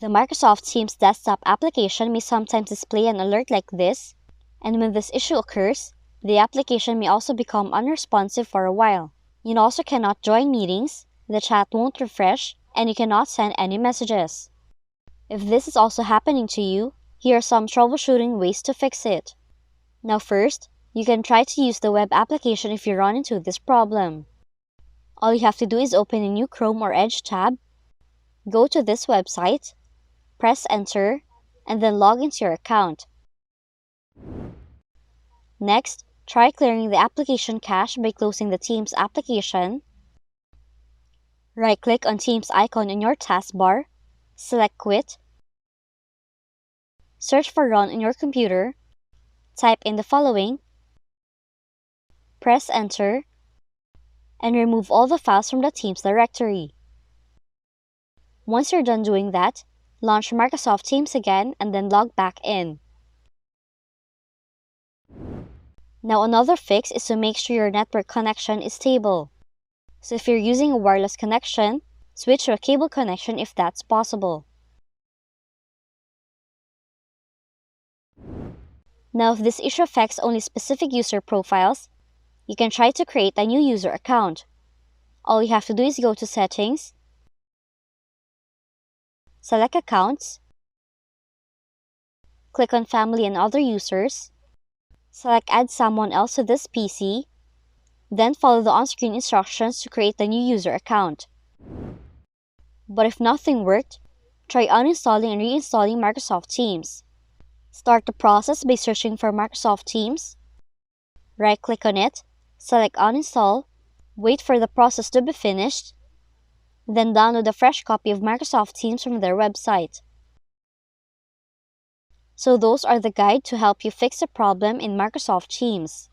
The Microsoft Teams desktop application may sometimes display an alert like this, and when this issue occurs, the application may also become unresponsive for a while. You also cannot join meetings, the chat won't refresh, and you cannot send any messages. If this is also happening to you, here are some troubleshooting ways to fix it. Now first, you can try to use the web application if you run into this problem. All you have to do is open a new Chrome or Edge tab, go to this website, press enter, and then log into your account. Next, try clearing the application cache by closing the Teams application. Right-click on Teams icon in your taskbar, select Quit, search for Run on your computer, type in the following, press enter, and remove all the files from the Teams directory. Once you're done doing that, launch Microsoft Teams again and then log back in. Now another fix is to make sure your network connection is stable. So if you're using a wireless connection, switch to a cable connection if that's possible. Now if this issue affects only specific user profiles, you can try to create a new user account. All you have to do is go to Settings, select Accounts, click on Family and Other Users, select Add Someone Else to this PC, then follow the on-screen instructions to create a new user account. But if nothing worked, try uninstalling and reinstalling Microsoft Teams. Start the process by searching for Microsoft Teams, right-click on it, select Uninstall, wait for the process to be finished, then download a fresh copy of Microsoft Teams from their website. So those are the guide to help you fix the problem in Microsoft Teams.